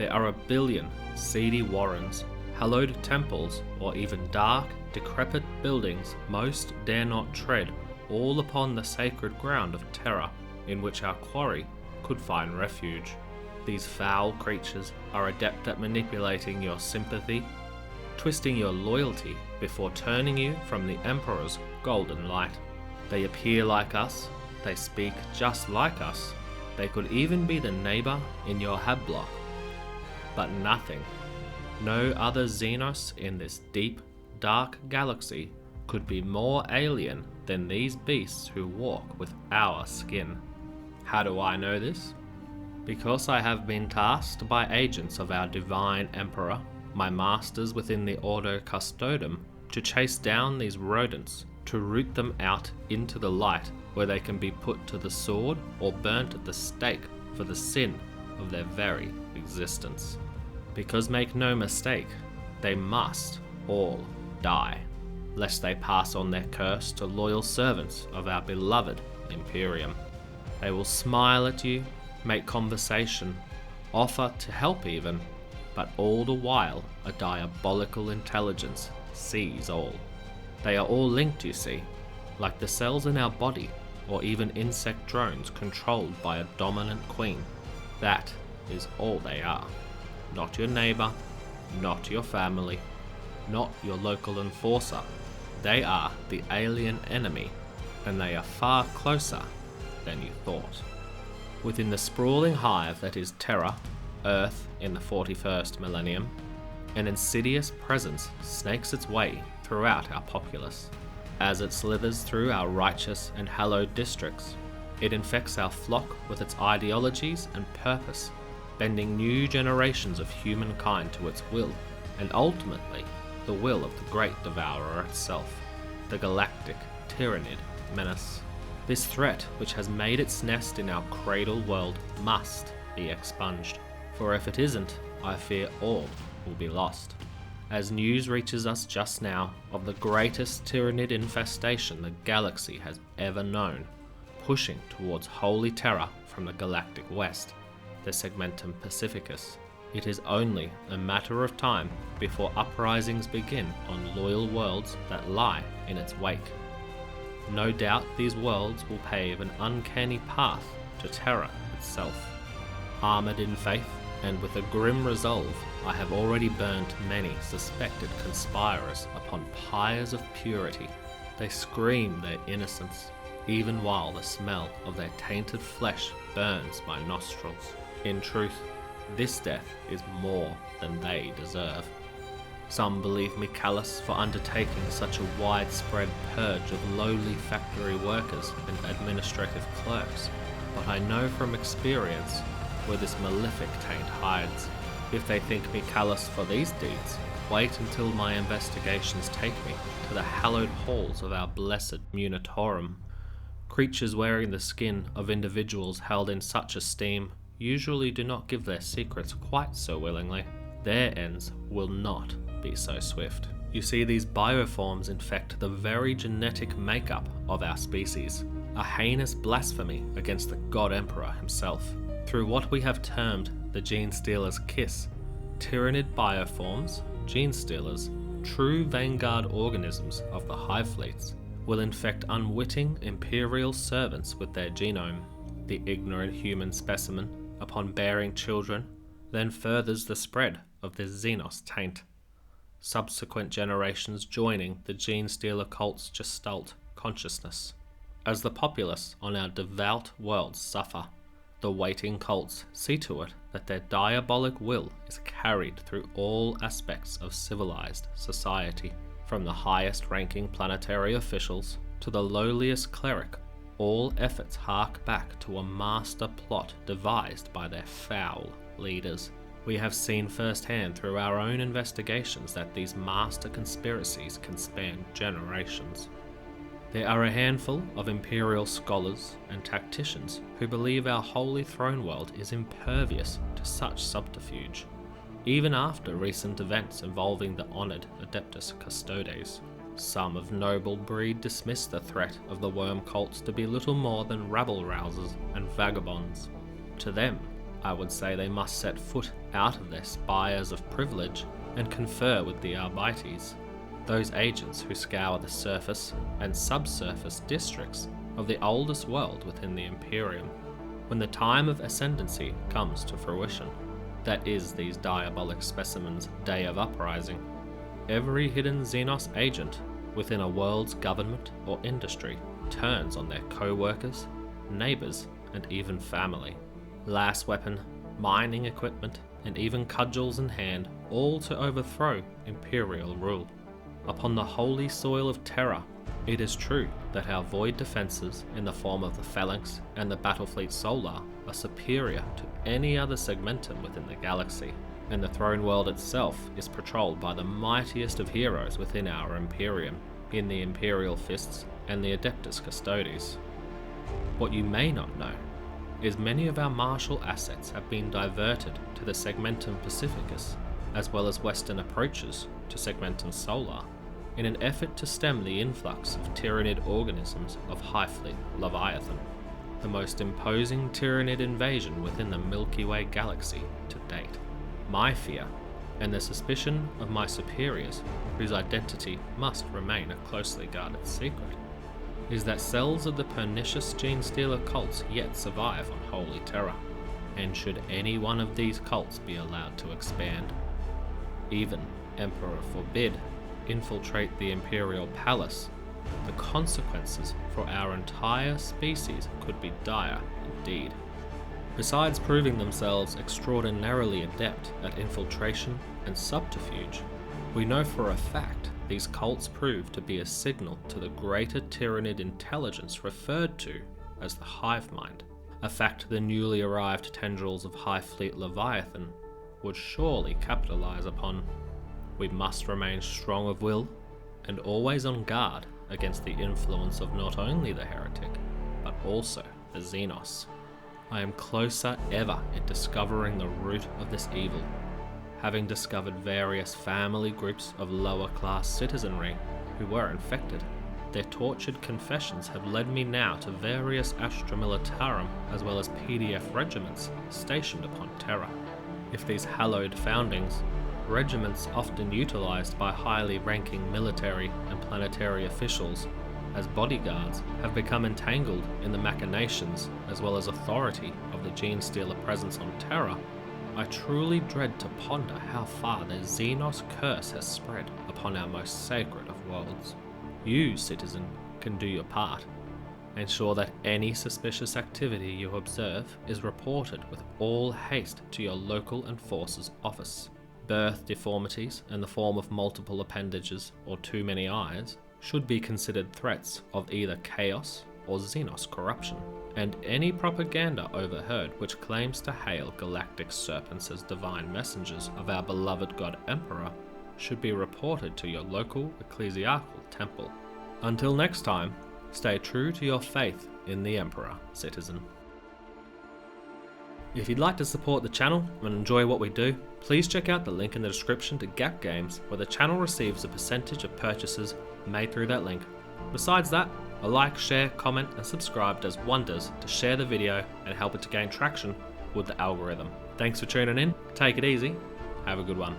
There are a billion seedy warrens, hallowed temples, or even dark, decrepit buildings most dare not tread, all upon the sacred ground of Terra, in which our quarry could find refuge. These foul creatures are adept at manipulating your sympathy, twisting your loyalty before turning you from the Emperor's golden light. They appear like us, they speak just like us, they could even be the neighbour in your hab block. But nothing, no other Xenos in this deep, dark galaxy could be more alien than these beasts who walk with our skin. How do I know this? Because I have been tasked by agents of our divine Emperor, my masters within the Ordo Custodum, to chase down these rodents, to root them out into the light, where they can be put to the sword or burnt at the stake for the sin of their very existence. Because make no mistake, they must all die, lest they pass on their curse to loyal servants of our beloved Imperium. They will smile at you, make conversation, offer to help even, but all the while a diabolical intelligence sees all. They are all linked, you see, like the cells in our body, or even insect drones controlled by a dominant queen. That is all they are. Not your neighbour, not your family, not your local enforcer. They are the alien enemy, and they are far closer than you thought. Within the sprawling hive that is Terra, Earth in the 41st millennium, an insidious presence snakes its way throughout our populace. As it slithers through our righteous and hallowed districts, it infects our flock with its ideologies and purpose, bending new generations of humankind to its will, and ultimately the will of the great devourer itself, the galactic Tyranid menace. This threat, which has made its nest in our cradle world, must be expunged, for if it isn't, I fear all will be lost. As news reaches us just now of the greatest Tyranid infestation the galaxy has ever known, pushing towards Holy Terra from the galactic west, the Segmentum Pacificus, it is only a matter of time before uprisings begin on loyal worlds that lie in its wake. No doubt these worlds will pave an uncanny path to Terra itself. Armoured in faith and with a grim resolve, I have already burnt many suspected conspirers upon pyres of purity. They scream their innocence, even while the smell of their tainted flesh burns my nostrils. In truth, this death is more than they deserve. Some believe me callous for undertaking such a widespread purge of lowly factory workers and administrative clerks, but I know from experience where this malefic taint hides. If they think me callous for these deeds, wait until my investigations take me to the hallowed halls of our blessed Munitorum. Creatures wearing the skin of individuals held in such esteem usually do not give their secrets quite so willingly. Their ends will not be so swift. You see, these bioforms infect the very genetic makeup of our species, a heinous blasphemy against the God Emperor himself. Through what we have termed the Gene Stealer's kiss, Tyranid bioforms, Gene Stealers, true vanguard organisms of the hive fleets, will infect unwitting Imperial servants with their genome. The ignorant human specimen, upon bearing children, then furthers the spread of the Xenos taint. Subsequent generations joining the Gene Stealer cult's gestalt consciousness. As the populace on our devout worlds suffer, the waiting cults see to it that their diabolic will is carried through all aspects of civilized society, from the highest ranking planetary officials to the lowliest cleric. All efforts hark back to a master plot devised by their foul leaders. We have seen firsthand through our own investigations that these master conspiracies can span generations. There are a handful of Imperial scholars and tacticians who believe our holy throne world is impervious to such subterfuge, even after recent events involving the honoured Adeptus Custodes. Some of noble breed dismiss the threat of the worm cults to be little more than rabble-rousers and vagabonds. To them, I would say they must set foot out of their spires of privilege and confer with the Arbites, those agents who scour the surface and subsurface districts of the oldest world within the Imperium. When the time of ascendancy comes to fruition, that is these diabolic specimens' day of uprising, every hidden Xenos agent within a world's government or industry turns on their co-workers, neighbours, and even family. Lass weapon, mining equipment, and even cudgels in hand, all to overthrow Imperial rule. Upon the holy soil of Terra, it is true that our void defences in the form of the Phalanx and the Battlefleet Solar are superior to any other segmentum within the galaxy, and the throne world itself is patrolled by the mightiest of heroes within our Imperium, in the Imperial Fists and the Adeptus Custodes. What you may not know is many of our martial assets have been diverted to the Segmentum Pacificus, as well as western approaches to Segmentum Solar, in an effort to stem the influx of Tyranid organisms of High Fleet Leviathan, the most imposing Tyranid invasion within the Milky Way galaxy to date. My fear, and the suspicion of my superiors, whose identity must remain a closely guarded secret, is that cells of the pernicious gene-stealer cults yet survive on Holy Terra, and should any one of these cults be allowed to expand, even Emperor forbid, infiltrate the Imperial Palace, the consequences for our entire species could be dire indeed. Besides proving themselves extraordinarily adept at infiltration and subterfuge, we know for a fact these cults prove to be a signal to the greater Tyranid intelligence referred to as the Hive Mind, a fact the newly arrived tendrils of High Fleet Leviathan would surely capitalize upon. We must remain strong of will and always on guard against the influence of not only the heretic, but also the Xenos. I am closer ever in discovering the root of this evil, having discovered various family groups of lower class citizenry who were infected. Their tortured confessions have led me now to various Astra Militarum as well as PDF regiments stationed upon Terra. If these hallowed foundings, regiments often utilised by highly ranking military and planetary officials as bodyguards, have become entangled in the machinations as well as authority of the Gene-Stealer presence on Terra, I truly dread to ponder how far the Xenos curse has spread upon our most sacred of worlds. You, citizen, can do your part. Ensure that any suspicious activity you observe is reported with all haste to your local enforcer's office. Birth deformities in the form of multiple appendages or too many eyes should be considered threats of either chaos or Xenos corruption, and any propaganda overheard which claims to hail galactic serpents as divine messengers of our beloved God Emperor should be reported to your local ecclesiastical temple. Until next time, stay true to your faith in the Emperor, citizen. If you'd like to support the channel and enjoy what we do, please check out the link in the description to Gap Games, where the channel receives a percentage of purchases made through that link. Besides that, a like, share, comment and subscribe does wonders to share the video and help it to gain traction with the algorithm. Thanks for tuning in, take it easy, have a good one.